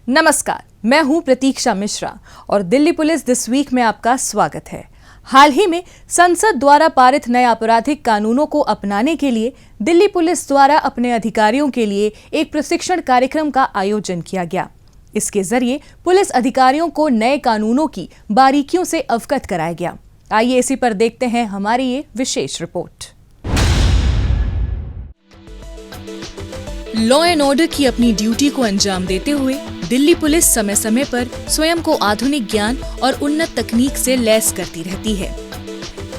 नमस्कार, मैं हूं प्रतीक्षा मिश्रा और दिल्ली पुलिस दिस वीक में आपका स्वागत है। हाल ही में संसद द्वारा पारित नए आपराधिक कानूनों को अपनाने के लिए दिल्ली पुलिस द्वारा अपने अधिकारियों के लिए एक प्रशिक्षण कार्यक्रम का आयोजन किया गया। इसके जरिए पुलिस अधिकारियों को नए कानूनों की बारीकियों से अवगत कराया गया। आइए इसी पर देखते हैं हमारी ये विशेष रिपोर्ट। लॉ एंड ऑर्डर की अपनी ड्यूटी को अंजाम देते हुए दिल्ली पुलिस समय समय पर स्वयं को आधुनिक ज्ञान और उन्नत तकनीक से लैस करती रहती है।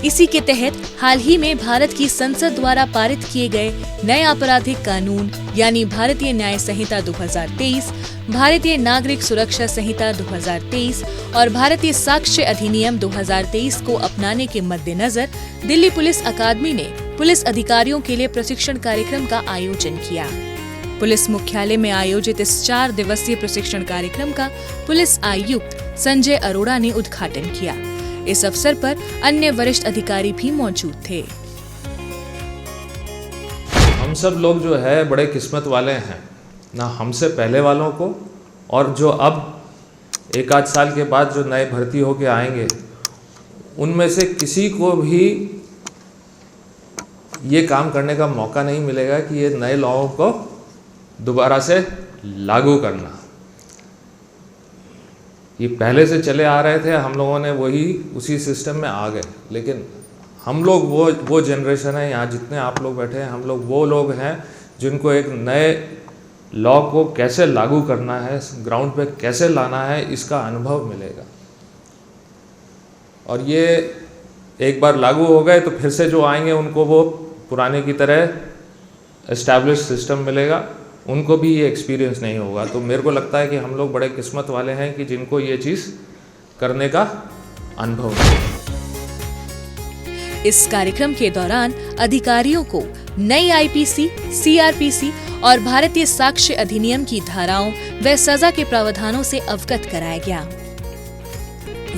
इसी के तहत हाल ही में भारत की संसद द्वारा पारित किए गए नए आपराधिक कानून यानी भारतीय न्याय संहिता 2023, भारतीय नागरिक सुरक्षा संहिता 2023 और भारतीय साक्ष्य अधिनियम 2023 को अपनाने के मद्देनजर दिल्ली पुलिस अकादमी ने पुलिस अधिकारियों के लिए प्रशिक्षण कार्यक्रम का आयोजन किया। पुलिस मुख्यालय में आयोजित इस 4 दिवसीय प्रशिक्षण कार्यक्रम का पुलिस आयुक्त संजय अरोड़ा ने उद्घाटन किया। इस अवसर पर अन्य वरिष्ठ अधिकारी भी मौजूद थे। हम सब लोग जो है बड़े किस्मत वाले हैं, ना हमसे पहले वालों को और जो अब एक आध साल के बाद जो नए भर्ती होके आएंगे उनमें से किसी को भी ये काम करने का मौका नहीं मिलेगा कि ये नए लॉ को दोबारा से लागू करना। ये पहले से चले आ रहे थे, हम लोगों ने उसी सिस्टम में आ गए, लेकिन हम लोग वो जनरेशन है, यहाँ जितने आप लोग बैठे हैं हम लोग वो लोग हैं जिनको एक नए लॉ को कैसे लागू करना है, ग्राउंड पे कैसे लाना है, इसका अनुभव मिलेगा। और ये एक बार लागू हो गए तो फिर से जो आएंगे उनको वो पुराने की तरह एस्टैब्लिश सिस्टम मिलेगा, उनको भी ये एक्सपीरियंस नहीं होगा। तो मेरे को लगता है कि हम लोग बड़े किस्मत वाले हैं कि जिनको ये चीज़ करने का अनुभव है। इस कार्यक्रम के दौरान अधिकारियों को नई आईपीसी, सीआरपीसी और भारतीय साक्ष्य अधिनियम की धाराओं व सजा के प्रावधानों से अवगत कराया गया।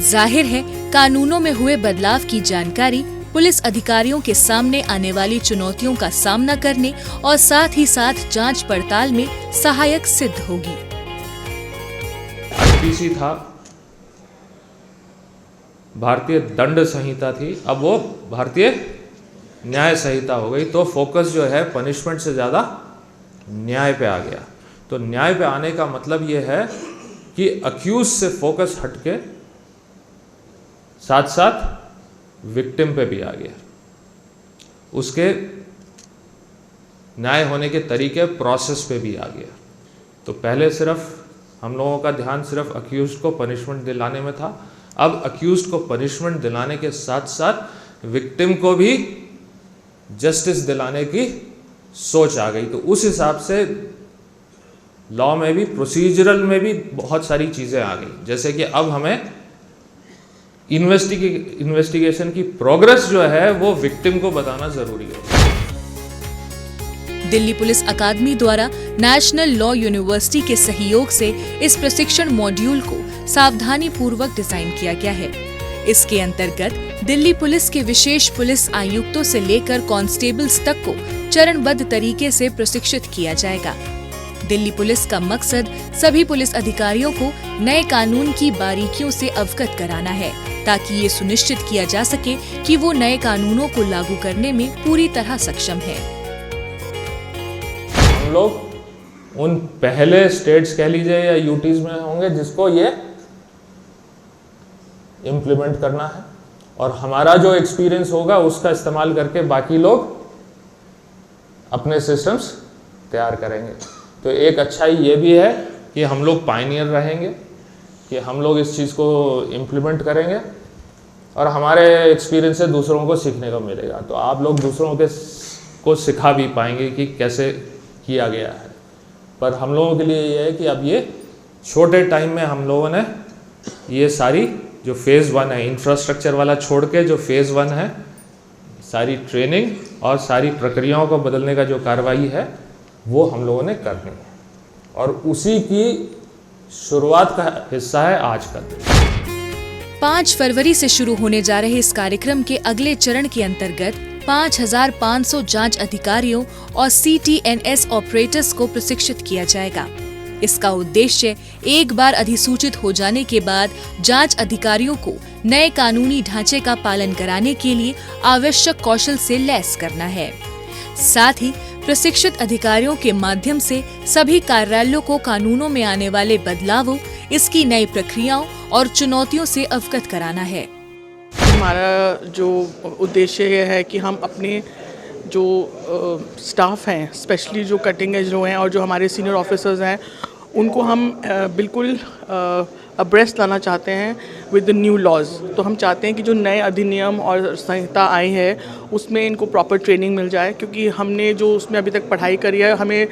जाहिर है, कानूनों में हुए बदलाव की जानकारी पुलिस अधिकारियों के सामने आने वाली चुनौतियों का सामना करने और साथ ही साथ जांच पड़ताल में सहायक सिद्ध होगी। आईपीसी था, भारतीय दंड संहिता थी, अब वो भारतीय न्याय संहिता हो गई। तो फोकस जो है पनिशमेंट से ज़्यादा न्याय पे आ गया। तो न्याय पे आने का मतलब ये है कि अक्यूज से फोकस हटके साथ साथ विक्टिम पे भी आ गया, उसके न्याय होने के तरीके, प्रोसेस पे भी आ गया। तो पहले सिर्फ हम लोगों का ध्यान सिर्फ अक्यूज को पनिशमेंट दिलाने में था, अब अक्यूज को पनिशमेंट दिलाने के साथ साथ विक्टिम को भी जस्टिस दिलाने की सोच आ गई। तो उस हिसाब से लॉ में भी, प्रोसीजरल में भी बहुत सारी चीज़ें आ गई। जैसे कि अब हमें इन्वेस्टिगेशन की प्रोग्रेस जो है वो विक्टिम को बताना जरूरी है। दिल्ली पुलिस अकादमी द्वारा नेशनल लॉ यूनिवर्सिटी के सहयोग से इस प्रशिक्षण मॉड्यूल को सावधानी पूर्वक डिजाइन किया गया है। इसके अंतर्गत दिल्ली पुलिस के विशेष पुलिस आयुक्तों से लेकर कांस्टेबल्स तक को चरणबद्ध तरीके से प्रशिक्षित किया जाएगा। दिल्ली पुलिस का मकसद सभी पुलिस अधिकारियों को नए कानून की बारीकियों से अवगत कराना है, ताकि ये सुनिश्चित किया जा सके कि वो नए कानूनों को लागू करने में पूरी तरह सक्षम है। हम लोग उन पहले स्टेट्स कह लीजिए या यूटीज में होंगे जिसको ये इम्प्लीमेंट करना है, और हमारा जो एक्सपीरियंस होगा उसका इस्तेमाल करके बाकी लोग अपने सिस्टम्स तैयार करेंगे। तो एक अच्छाई ये भी है कि हम लोग पायनियर रहेंगे, कि हम लोग इस चीज़ को इम्प्लीमेंट करेंगे और हमारे एक्सपीरियंस से दूसरों को सीखने को मिलेगा। तो आप लोग दूसरों को सिखा भी पाएंगे कि कैसे किया गया है। पर हम लोगों के लिए ये है कि अब ये छोटे टाइम में हम लोगों ने ये सारी जो फेज़ 1 है, इंफ्रास्ट्रक्चर वाला छोड़ के जो फेज़ 1 है, सारी ट्रेनिंग और सारी प्रक्रियाओं को बदलने का जो कार्रवाई है वो हम लोगों ने करनी है, और उसी की शुरुआत का हिस्सा है आज का दिन। 5 फरवरी से शुरू होने जा रहे इस कार्यक्रम के अगले चरण के अंतर्गत 5,500 जांच अधिकारियों और CTNS ऑपरेटर्स को प्रशिक्षित किया जाएगा। इसका उद्देश्य एक बार अधिसूचित हो जाने के बाद जांच अधिकारियों को नए कानूनी ढांचे का पालन कराने के लिए आवश्यक कौशल से लैस करना है। साथ ही प्रशिक्षित अधिकारियों के माध्यम से सभी कार्यालयों को कानूनों में आने वाले बदलावों, इसकी नई प्रक्रियाओं और चुनौतियों से अवगत कराना है। हमारा जो उद्देश्य ये है कि हम अपने जो स्टाफ हैं, स्पेशली जो कटिंग एज जो हैं और जो हमारे सीनियर ऑफिसर्स हैं, उनको हम बिल्कुल अब्रेस्ट लाना चाहते हैं विद द न्यू लॉज। तो हम चाहते हैं कि जो नए अधिनियम और संहिता आई है उसमें इनको प्रॉपर ट्रेनिंग मिल जाए, क्योंकि हमने जो उसमें अभी तक पढ़ाई करी है, हमें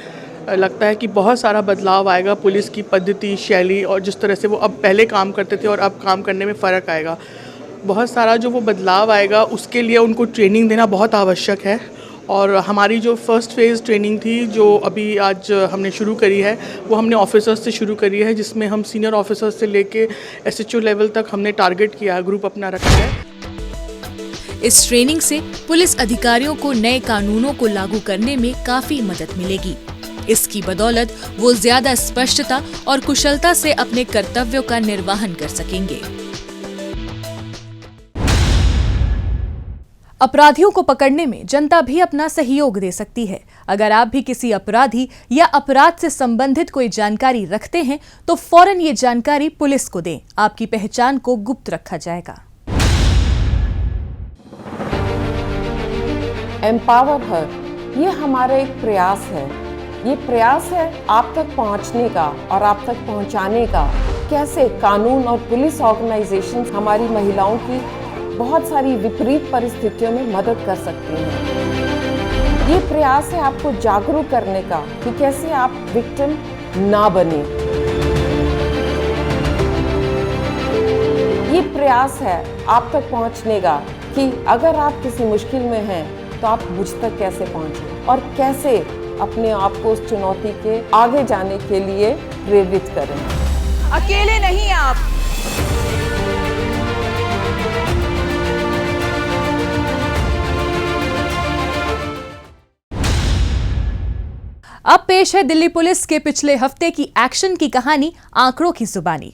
लगता है कि बहुत सारा बदलाव आएगा पुलिस की पद्धति, शैली और जिस तरह से वो अब पहले काम करते थे और अब काम करने में फ़र्क आएगा। बहुत सारा जो वो बदलाव आएगा उसके लिए उनको ट्रेनिंग देना बहुत आवश्यक है। और हमारी जो फर्स्ट फेज़ ट्रेनिंग थी जो अभी आज हमने शुरू करी है, वो हमने ऑफिसर्स से शुरू करी है, जिसमें हम सीनियर ऑफिसर्स से लेके SHO लेवल तक हमने टारगेट किया है, ग्रुप अपना रखा है। इस ट्रेनिंग से पुलिस अधिकारियों को नए कानूनों को लागू करने में काफी मदद मिलेगी। इसकी बदौलत वो ज्यादा स्पष्टता और कुशलता से अपने कर्तव्यों का निर्वहन कर सकेंगे। अपराधियों को पकड़ने में जनता भी अपना सहयोग दे सकती है। अगर आप भी किसी अपराधी या अपराध से संबंधित कोई जानकारी रखते हैं तो फौरन ये जानकारी पुलिस को दें। आपकी पहचान को गुप्त रखा जाएगा। एम्पावर हर, ये हमारा एक प्रयास है। ये प्रयास है आप तक पहुंचने का और आप तक पहुंचाने का। कैसे कानून और पुलिस ऑर्गेनाइजेशंस हमारी महिलाओं की बहुत सारी विपरीत परिस्थितियों में मदद कर सकते हैं। ये प्रयास है आपको जागरूक करने का कि कैसे आप विक्टिम ना बने। ये प्रयास है आप तक पहुंचने का कि अगर आप किसी मुश्किल में हैं तो आप मुझ तक कैसे पहुंचे और कैसे अपने आप को उस चुनौती के आगे जाने के लिए प्रेरित करें। अकेले नहीं आप। अब पेश है दिल्ली पुलिस के पिछले हफ्ते की एक्शन की कहानी, आंकड़ों की जुबानी।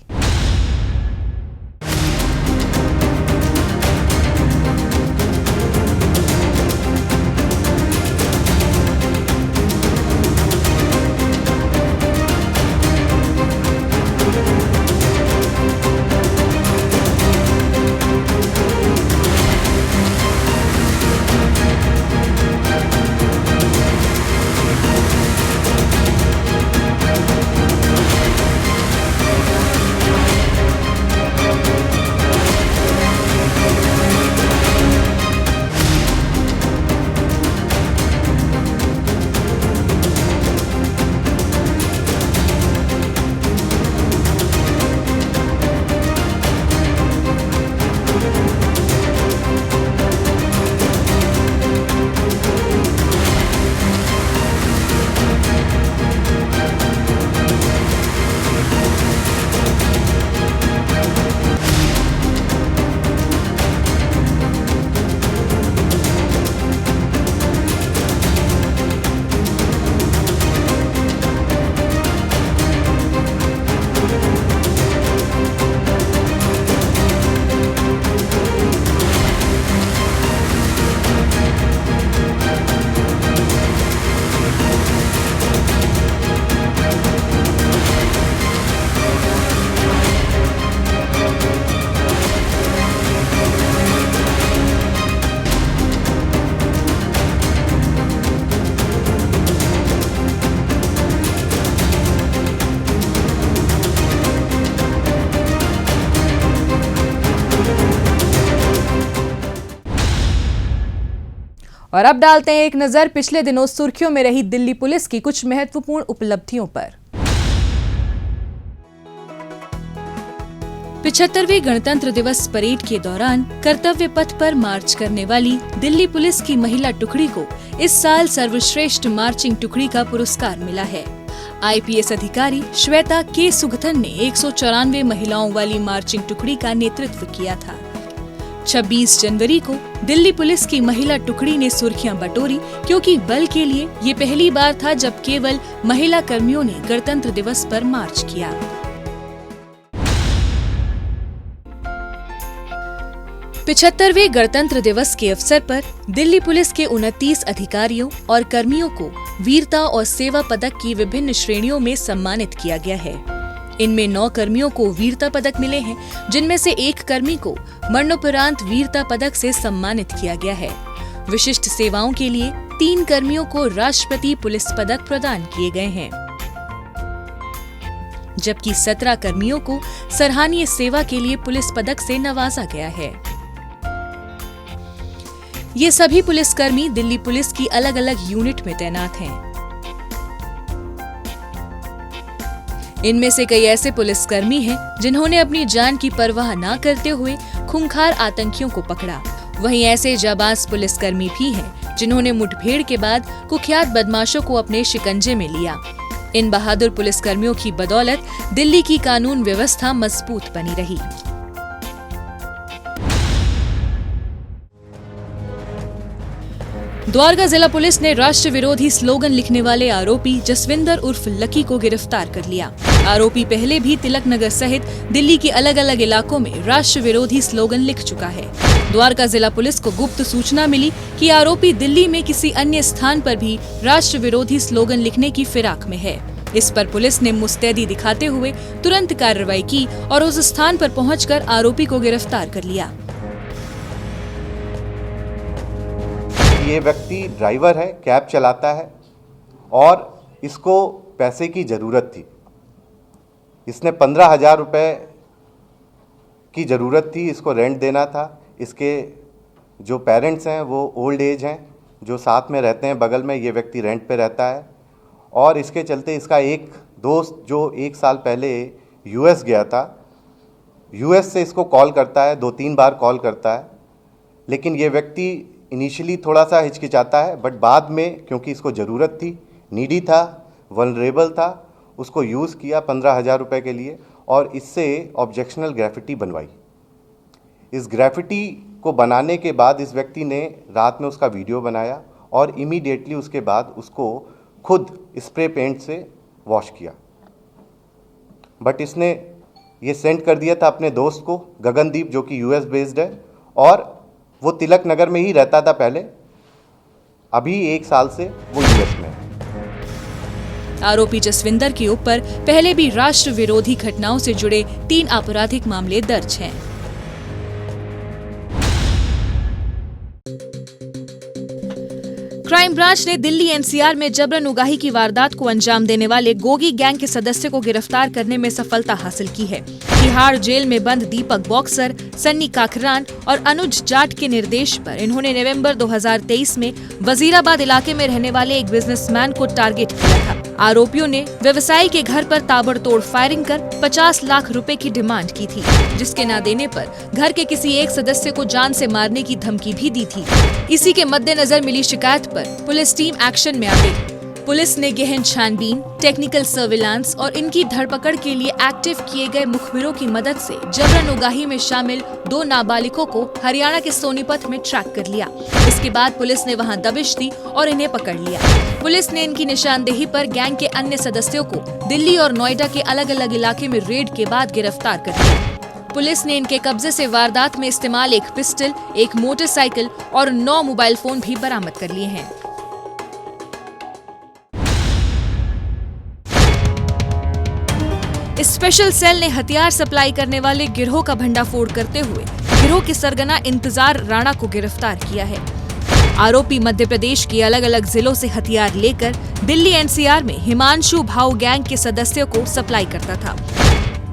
और अब डालते हैं एक नजर पिछले दिनों सुर्खियों में रही दिल्ली पुलिस की कुछ महत्वपूर्ण उपलब्धियों पर। 75वें गणतंत्र दिवस परेड के दौरान कर्तव्य पथ पर मार्च करने वाली दिल्ली पुलिस की महिला टुकड़ी को इस साल सर्वश्रेष्ठ मार्चिंग टुकड़ी का पुरस्कार मिला है। IPS अधिकारी श्वेता के सुगथन ने 194 महिलाओं वाली मार्चिंग टुकड़ी का नेतृत्व किया था। 26 जनवरी को दिल्ली पुलिस की महिला टुकड़ी ने सुर्खियां बटोरी, क्योंकि बल के लिए ये पहली बार था जब केवल महिला कर्मियों ने गणतंत्र दिवस पर मार्च किया। पिछहत्तरवें गणतंत्र दिवस के अवसर पर दिल्ली पुलिस के 29 अधिकारियों और कर्मियों को वीरता और सेवा पदक की विभिन्न श्रेणियों में सम्मानित किया गया है। इनमें 9 कर्मियों को वीरता पदक मिले हैं, जिनमें से 1 कर्मी को मरणोपरांत वीरता पदक से सम्मानित किया गया है। विशिष्ट सेवाओं के लिए 3 कर्मियों को राष्ट्रपति पुलिस पदक प्रदान किए गए हैं, जबकि 17 कर्मियों को सराहनीय सेवा के लिए पुलिस पदक से नवाजा गया है। ये सभी पुलिसकर्मी दिल्ली पुलिस की अलग अलग यूनिट में तैनात हैं। इनमें से कई ऐसे पुलिसकर्मी हैं जिन्होंने अपनी जान की परवाह न करते हुए खूंखार आतंकियों को पकड़ा। वहीं ऐसे जाबाज पुलिसकर्मी भी हैं जिन्होंने मुठभेड़ के बाद कुख्यात बदमाशों को अपने शिकंजे में लिया। इन बहादुर पुलिसकर्मियों की बदौलत दिल्ली की कानून व्यवस्था मजबूत बनी रही। द्वारका जिला पुलिस ने राष्ट्र विरोधी स्लोगन लिखने वाले आरोपी जसविंदर उर्फ लकी को गिरफ्तार कर लिया। आरोपी पहले भी तिलक नगर सहित दिल्ली के अलग अलग इलाकों में राष्ट्र विरोधी स्लोगन लिख चुका है। द्वारका जिला पुलिस को गुप्त सूचना मिली कि आरोपी दिल्ली में किसी अन्य स्थान पर भी राष्ट्र विरोधी स्लोगन लिखने की फिराक में है। इस पर पुलिस ने मुस्तैदी दिखाते हुए तुरंत कार्रवाई की और उस स्थान पर पहुंचकर आरोपी को गिरफ्तार कर लिया। ये व्यक्ति ड्राइवर है, कैब चलाता है और इसको पैसे की ज़रूरत थी। इसने 15,000 रुपये की ज़रूरत थी, इसको रेंट देना था। इसके जो पेरेंट्स हैं वो ओल्ड एज हैं, जो साथ में रहते हैं बगल में। ये व्यक्ति रेंट पे रहता है और इसके चलते इसका एक दोस्त जो 1 साल पहले यूएस गया था, यूएस से इसको कॉल करता है, 2-3 बार कॉल करता है। लेकिन ये व्यक्ति इनिशियली थोड़ा सा हिचकिचाता है, बट बाद में क्योंकि इसको ज़रूरत थी, नीडी था, वल्नरेबल था, उसको यूज़ किया 15,000 रुपये के लिए और इससे ऑब्जेक्शनल ग्राफिटी बनवाई। इस ग्राफिटी को बनाने के बाद इस व्यक्ति ने रात में उसका वीडियो बनाया और इमीडिएटली उसके बाद उसको खुद स्प्रे पेंट से वॉश किया। बट इसने ये सेंड कर दिया था अपने दोस्त को, गगनदीप, जो कि यूएस बेस्ड है और वो तिलक नगर में ही रहता था पहले। अभी 1 साल से वो यूएस में है। आरोपी जसविंदर के ऊपर पहले भी राष्ट्र विरोधी घटनाओं से जुड़े 3 आपराधिक मामले दर्ज हैं। क्राइम ब्रांच ने दिल्ली एनसीआर में जबरन उगाही की वारदात को अंजाम देने वाले गोगी गैंग के सदस्य को गिरफ्तार करने में सफलता हासिल की है। तिहाड़ जेल में बंद दीपक बॉक्सर, सन्नी काकरान और अनुज जाट के निर्देश पर इन्होंने नवंबर 2023 में वजीराबाद इलाके में रहने वाले एक बिजनेसमैन को टारगेट किया था। आरोपियों ने व्यवसायी के घर पर ताबड़तोड़ फायरिंग कर 50 लाख रुपए की डिमांड की थी, जिसके न देने पर घर के किसी एक सदस्य को जान से मारने की धमकी भी दी थी। इसी के मद्देनजर मिली शिकायत पर पुलिस टीम एक्शन में आ गई। पुलिस ने गहन छानबीन, टेक्निकल सर्विलांस और इनकी धरपकड़ के लिए एक्टिव किए गए मुखबिरों की मदद से जबरन उगाही में शामिल 2 नाबालिगों को हरियाणा के सोनीपत में ट्रैक कर लिया। इसके बाद पुलिस ने वहां दबिश दी और इन्हें पकड़ लिया। पुलिस ने इनकी निशानदेही पर गैंग के अन्य सदस्यों को दिल्ली और नोएडा के अलग अलग इलाके में रेड के बाद गिरफ्तार कर लिया। पुलिस ने इनके कब्जे से वारदात में इस्तेमाल एक पिस्टल, एक मोटरसाइकिल और 9 मोबाइल फोन भी बरामद कर लिए हैं। स्पेशल सेल ने हथियार सप्लाई करने वाले गिरोह का भंडाफोड़ करते हुए गिरोह के सरगना इंतजार राणा को गिरफ्तार किया है। आरोपी मध्य प्रदेश के अलग अलग जिलों से हथियार लेकर दिल्ली एनसीआर में हिमांशु भाऊ गैंग के सदस्यों को सप्लाई करता था।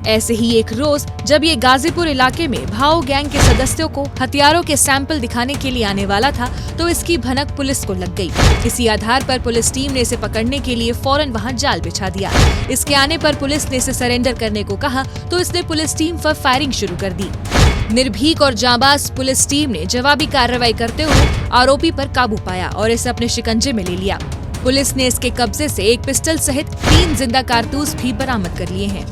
ऐसे ही एक रोज जब ये गाजीपुर इलाके में भाऊ गैंग के सदस्यों को हथियारों के सैंपल दिखाने के लिए आने वाला था तो इसकी भनक पुलिस को लग गई। इसी आधार पर पुलिस टीम ने इसे पकड़ने के लिए फौरन वहां जाल बिछा दिया। इसके आने पर पुलिस ने इसे सरेंडर करने को कहा तो इसने पुलिस टीम पर फायरिंग शुरू कर दी। निर्भीक और जाबाज पुलिस टीम ने जवाबी कार्रवाई करते हुए आरोपी पर काबू पाया और इसे अपने शिकंजे में ले लिया। पुलिस ने इसके कब्जे से एक पिस्टल सहित 3 जिंदा कारतूस भी बरामद कर लिए हैं।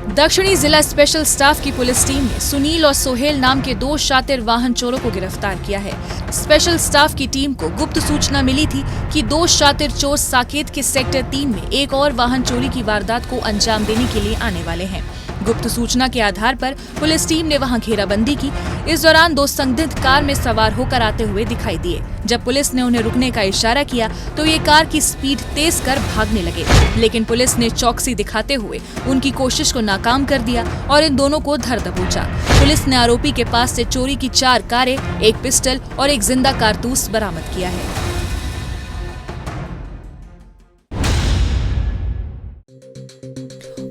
दक्षिणी जिला स्पेशल स्टाफ की पुलिस टीम ने सुनील और सोहेल नाम के 2 शातिर वाहन चोरों को गिरफ्तार किया है। स्पेशल स्टाफ की टीम को गुप्त सूचना मिली थी कि 2 शातिर चोर साकेत के सेक्टर 3 में एक और वाहन चोरी की वारदात को अंजाम देने के लिए आने वाले हैं। गुप्त सूचना के आधार पर पुलिस टीम ने वहां घेराबंदी की। इस दौरान 2 संदिग्ध कार में सवार होकर आते हुए दिखाई दिए। जब पुलिस ने उन्हें रुकने का इशारा किया तो ये कार की स्पीड तेज कर भागने लगे, लेकिन पुलिस ने चौकसी दिखाते हुए उनकी कोशिश को नाकाम कर दिया और इन दोनों को धर दबोचा। पुलिस ने आरोपी के पास से चोरी की 4 कारें, 1 पिस्टल और 1 जिंदा कारतूस बरामद किया है।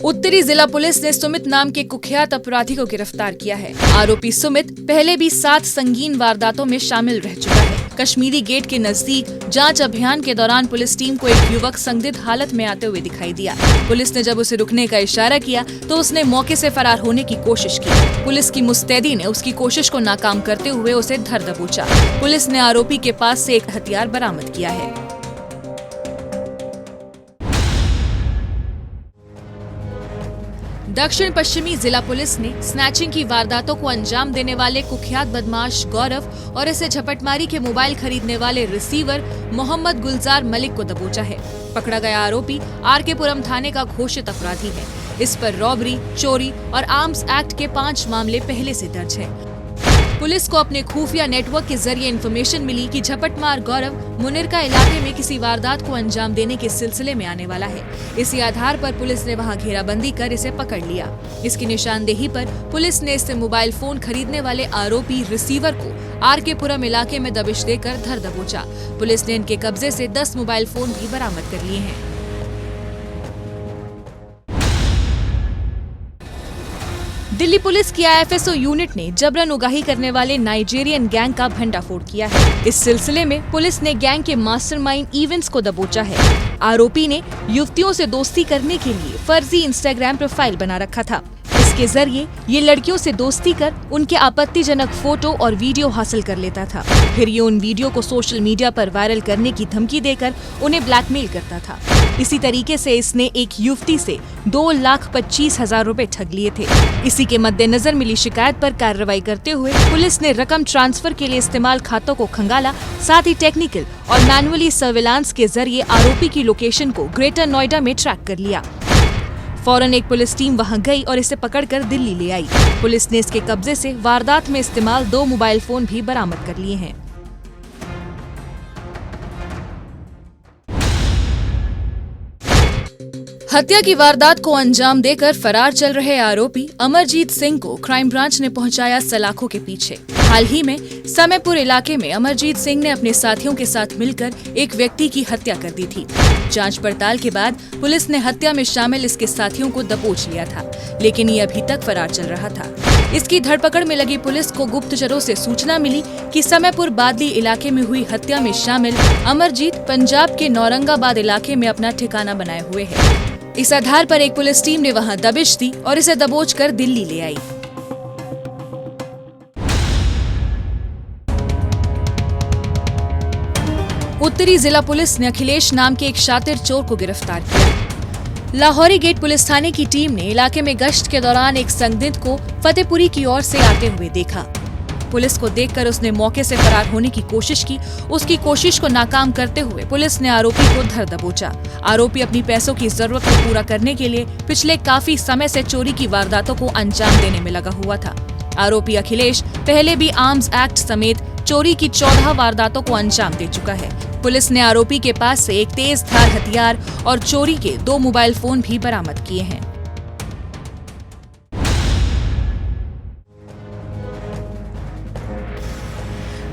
उत्तरी जिला पुलिस ने सुमित नाम के कुख्यात अपराधी को गिरफ्तार किया है। आरोपी सुमित पहले भी 7 संगीन वारदातों में शामिल रह चुका है। कश्मीरी गेट के नजदीक जांच अभियान के दौरान पुलिस टीम को एक युवक संदिग्ध हालत में आते हुए दिखाई दिया। पुलिस ने जब उसे रुकने का इशारा किया तो उसने मौके से फरार होने की कोशिश की। पुलिस की मुस्तैदी ने उसकी कोशिश को नाकाम करते हुए उसे धर दबोचा। पुलिस ने आरोपी के पास से एक हथियार बरामद किया है। दक्षिण पश्चिमी जिला पुलिस ने स्नैचिंग की वारदातों को अंजाम देने वाले कुख्यात बदमाश गौरव और इसे झपटमारी के मोबाइल खरीदने वाले रिसीवर मोहम्मद गुलजार मलिक को दबोचा है। पकड़ा गया आरोपी आरकेपुरम थाने का घोषित अपराधी है। इस पर रॉबरी, चोरी और आर्म्स एक्ट के 5 मामले पहले से दर्ज है। पुलिस को अपने खुफिया नेटवर्क के जरिए इन्फॉर्मेशन मिली कि झपटमार गौरव मुनिरका इलाके में किसी वारदात को अंजाम देने के सिलसिले में आने वाला है। इसी आधार पर पुलिस ने वहां घेराबंदी कर इसे पकड़ लिया। इसकी निशानदेही पर पुलिस ने इससे मोबाइल फोन खरीदने वाले आरोपी रिसीवर को आरकेपुरम इलाके में दबिश देकर धर दबोचा। पुलिस ने इनके कब्जे से 10 मोबाइल फोन भी बरामद कर लिए हैं। दिल्ली पुलिस की IFSO यूनिट ने जबरन उगाही करने वाले नाइजीरियन गैंग का भंडाफोड़ किया है। इस सिलसिले में पुलिस ने गैंग के मास्टरमाइंड इवेंट्स को दबोचा है। आरोपी ने युवतियों से दोस्ती करने के लिए फर्जी इंस्टाग्राम प्रोफाइल बना रखा था। इसके जरिए ये लड़कियों से दोस्ती कर उनके आपत्तिजनक फोटो और वीडियो हासिल कर लेता था। फिर ये उन वीडियो को सोशल मीडिया पर वायरल करने की धमकी देकर उन्हें ब्लैकमेल करता था। इसी तरीके से इसने एक युवती से 2,25,000 रुपए ठग लिए थे। इसी के मद्देनजर मिली शिकायत पर कार्रवाई करते हुए पुलिस ने रकम ट्रांसफर के लिए इस्तेमाल खातों को खंगाला। साथ ही टेक्निकल और मैनुअली सर्विलांस के जरिए आरोपी की लोकेशन को ग्रेटर नोएडा में ट्रैक कर लिया। फौरन एक पुलिस टीम वहां गई और इसे पकड़कर दिल्ली ले आई। पुलिस ने इसके कब्जे से वारदात में इस्तेमाल 2 मोबाइल फोन भी बरामद कर लिए हैं। हत्या की वारदात को अंजाम देकर फरार चल रहे आरोपी अमरजीत सिंह को क्राइम ब्रांच ने पहुंचाया सलाखों के पीछे। हाल ही में समयपुर इलाके में अमरजीत सिंह ने अपने साथियों के साथ मिलकर एक व्यक्ति की हत्या कर दी थी। जांच पड़ताल के बाद पुलिस ने हत्या में शामिल इसके साथियों को दबोच लिया था, लेकिन ये अभी तक फरार चल रहा था। इसकी धरपकड़ में लगी पुलिस को गुप्तचरों से सूचना मिली कि समयपुर बादली इलाके में हुई हत्या में शामिल अमरजीत पंजाब के नौरंगाबाद इलाके में अपना ठिकाना बनाए हुए है। इस आधार पर एक पुलिस टीम ने वहां दबिश दी और इसे दबोचकर दिल्ली ले आई। उत्तरी जिला पुलिस ने अखिलेश नाम के एक शातिर चोर को गिरफ्तार किया। लाहौरी गेट पुलिस थाने की टीम ने इलाके में गश्त के दौरान एक संदिग्ध को फतेहपुरी की ओर से आते हुए देखा। पुलिस को देखकर उसने मौके से फरार होने की कोशिश की। उसकी कोशिश को नाकाम करते हुए पुलिस ने आरोपी को धर दबोचा। आरोपी अपनी पैसों की जरूरत को पूरा करने के लिए पिछले काफी समय से चोरी की वारदातों को अंजाम देने में लगा हुआ था। आरोपी अखिलेश पहले भी आर्म्स एक्ट समेत चोरी की 14 वारदातों को अंजाम दे चुका है। पुलिस ने आरोपी के पास से एक तेज धार हथियार और चोरी के 2 मोबाइल फोन भी बरामद किए हैं।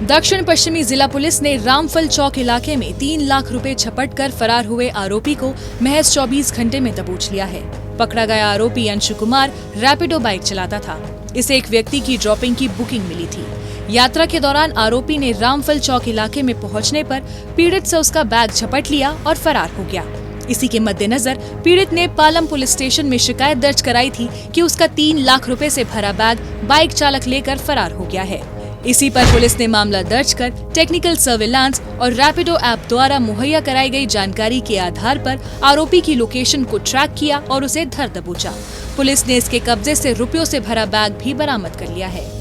दक्षिण पश्चिमी जिला पुलिस ने रामफल चौक इलाके में 3 लाख रुपए झपट कर फरार हुए आरोपी को महज 24 घंटे में दबोच लिया है। पकड़ा गया आरोपी अंशु कुमार रैपिडो बाइक चलाता था। इसे एक व्यक्ति की ड्रॉपिंग की बुकिंग मिली थी। यात्रा के दौरान आरोपी ने रामफल चौक इलाके में पहुंचने पर पीड़ित से उसका बैग झपट लिया और फरार हो गया। इसी के मद्देनजर पीड़ित ने पालम पुलिस स्टेशन में शिकायत दर्ज कराई थी कि उसका 3 लाख रुपए से भरा बैग बाइक चालक लेकर फरार हो गया है। इसी पर पुलिस ने मामला दर्ज कर टेक्निकल सर्विलांस और रैपिडो ऐप द्वारा मुहैया कराई गई जानकारी के आधार पर आरोपी की लोकेशन को ट्रैक किया और उसे धर दबोचा। पुलिस ने इसके कब्जे से रुपयों से भरा बैग भी बरामद कर लिया है।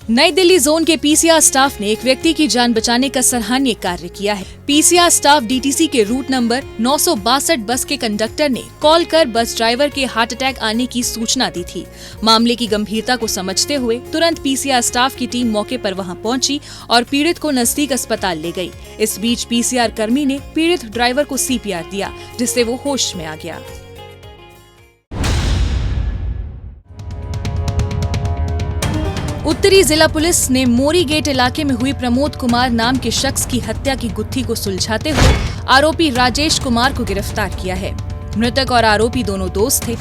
नई दिल्ली जोन के पीसीआर स्टाफ ने एक व्यक्ति की जान बचाने का सराहनीय कार्य किया है। पीसीआर स्टाफ डीटीसी के रूट नंबर 962 बस के कंडक्टर ने कॉल कर बस ड्राइवर के हार्ट अटैक आने की सूचना दी थी। मामले की गंभीरता को समझते हुए तुरंत पीसीआर स्टाफ की टीम मौके पर वहां पहुंची और पीड़ित को नजदीक अस्पताल ले गई। इस बीच पीसीआर कर्मी ने पीड़ित ड्राइवर को सीपीआर दिया, जिससे वो होश में आ गया। उत्तरी जिला पुलिस ने मोरी गेट इलाके में हुई प्रमोद कुमार नाम के शख्स की हत्या की गुत्थी को सुलझाते हुए आरोपी राजेश कुमार को गिरफ्तार किया है। मृतक और आरोपी दोनों दोस्त थे।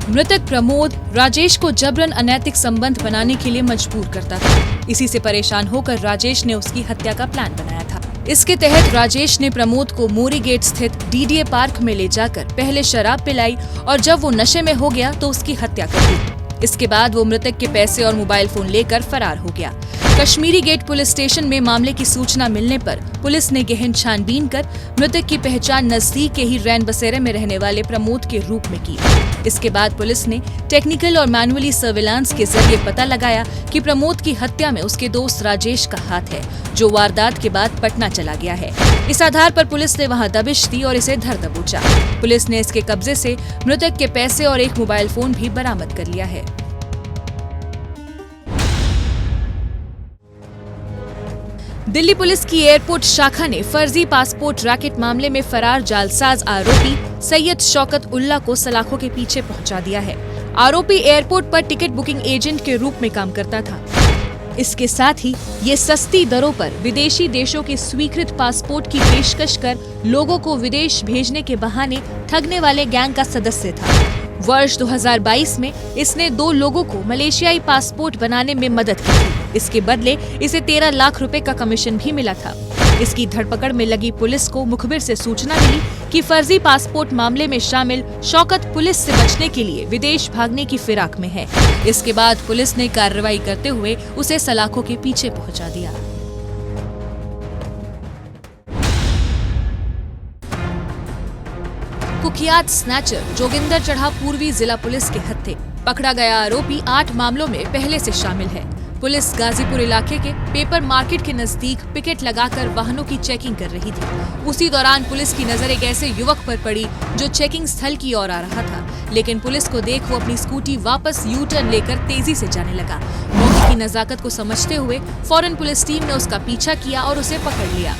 मृतक प्रमोद राजेश को जबरन अनैतिक संबंध बनाने के लिए मजबूर करता था। इसी से परेशान होकर राजेश ने उसकी हत्या का प्लान बनाया था। इसके तहत राजेश ने प्रमोद को मोरी गेट स्थित डीडीए पार्क में ले जाकर पहले शराब पिलाई और जब वो नशे में हो गया तो उसकी हत्या कर दी। इसके बाद वो मृतक के पैसे और मोबाइल फोन लेकर फरार हो गया। कश्मीरी गेट पुलिस स्टेशन में मामले की सूचना मिलने पर पुलिस ने गहन छानबीन कर मृतक की पहचान नजदीक के ही रैन बसेरे में रहने वाले प्रमोद के रूप में की। इसके बाद पुलिस ने टेक्निकल और मैनुअली सर्विलांस के जरिए पता लगाया कि प्रमोद की हत्या में उसके दोस्त राजेश का हाथ है, जो वारदात के बाद पटना चला गया है। इस आधार पर पुलिस ने वहां दबिश दी और इसे धर दबोचा। पुलिस ने इसके कब्जे से मृतक के पैसे और एक मोबाइल फोन भी बरामद कर लिया है। दिल्ली पुलिस की एयरपोर्ट शाखा ने फर्जी पासपोर्ट रैकेट मामले में फरार जालसाज आरोपी सैयद शौकत उल्ला को सलाखों के पीछे पहुंचा दिया है। आरोपी एयरपोर्ट पर टिकट बुकिंग एजेंट के रूप में काम करता था। इसके साथ ही ये सस्ती दरों पर विदेशी देशों के स्वीकृत पासपोर्ट की पेशकश कर लोगों को विदेश भेजने के बहाने ठगने वाले गैंग का सदस्य था। वर्ष 2022 में इसने 2 लोगों को मलेशियाई पासपोर्ट बनाने में मदद की थी। इसके बदले इसे 13 लाख रुपए का कमीशन भी मिला था। इसकी धरपकड़ में लगी पुलिस को मुखबिर से सूचना मिली कि फर्जी पासपोर्ट मामले में शामिल शौकत पुलिस से बचने के लिए विदेश भागने की फिराक में है। इसके बाद पुलिस ने कार्रवाई करते हुए उसे सलाखों के पीछे पहुंचा दिया। कुख्यात स्नैचर जोगिंदर चढ़ा पूर्वी जिला पुलिस के हत्थे। पकड़ा गया आरोपी 8 मामलों में पहले से शामिल है। पुलिस गाजीपुर इलाके के पेपर मार्केट के नजदीक पिकेट लगाकर वाहनों की चेकिंग कर रही थी। उसी दौरान पुलिस की नजर एक ऐसे युवक पर पड़ी जो चेकिंग स्थल की ओर आ रहा था, लेकिन पुलिस को देख वो अपनी स्कूटी वापस यू टर्न लेकर तेजी से जाने लगा। मौके की नजाकत को समझते हुए फौरन पुलिस टीम ने उसका पीछा किया और उसे पकड़ लिया।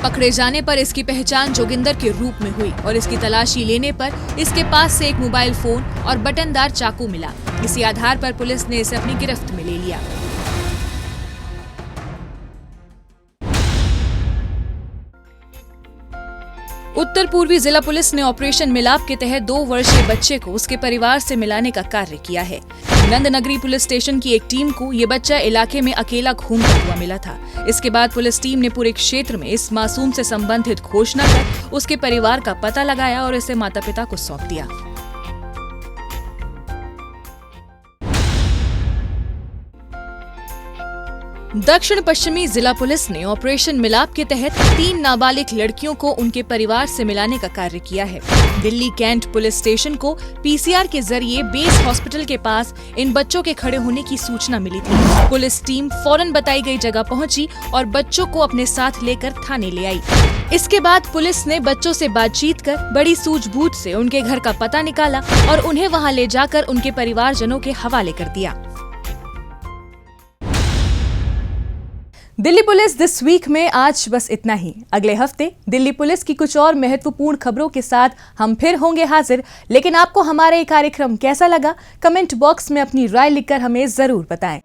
पकड़े जाने पर इसकी पहचान जोगिंदर के रूप में हुई और इसकी तलाशी लेने पर इसके पास से एक मोबाइल फोन और बटनदार चाकू मिला। इसी आधार पर पुलिस ने इसे अपनी गिरफ्त में ले लिया। उत्तर पूर्वी जिला पुलिस ने ऑपरेशन मिलाप के तहत 2 वर्षीय बच्चे को उसके परिवार से मिलाने का कार्य किया है। नंदनगरी पुलिस स्टेशन की एक टीम को ये बच्चा इलाके में अकेला घूमता हुआ मिला था। इसके बाद पुलिस टीम ने पूरे क्षेत्र में इस मासूम से संबंधित घोषणा कर उसके परिवार का पता लगाया और इसे माता पिता को सौंप दिया। दक्षिण पश्चिमी जिला पुलिस ने ऑपरेशन मिलाप के तहत 3 नाबालिग लड़कियों को उनके परिवार से मिलाने का कार्य किया है। दिल्ली कैंट पुलिस स्टेशन को पीसीआर के जरिए बेस हॉस्पिटल के पास इन बच्चों के खड़े होने की सूचना मिली थी। पुलिस टीम फौरन बताई गई जगह पहुंची और बच्चों को अपने साथ लेकर थाने ले आई। इसके बाद पुलिस ने बच्चों से बातचीत कर बड़ी सूझबूझ से उनके घर का पता निकाला और उन्हें वहां ले जाकर उनके परिवारजनों के हवाले कर दिया। दिल्ली पुलिस दिस वीक में आज बस इतना ही। अगले हफ्ते दिल्ली पुलिस की कुछ और महत्वपूर्ण खबरों के साथ हम फिर होंगे हाजिर। लेकिन आपको हमारा ये कार्यक्रम कैसा लगा, कमेंट बॉक्स में अपनी राय लिखकर हमें जरूर बताएं।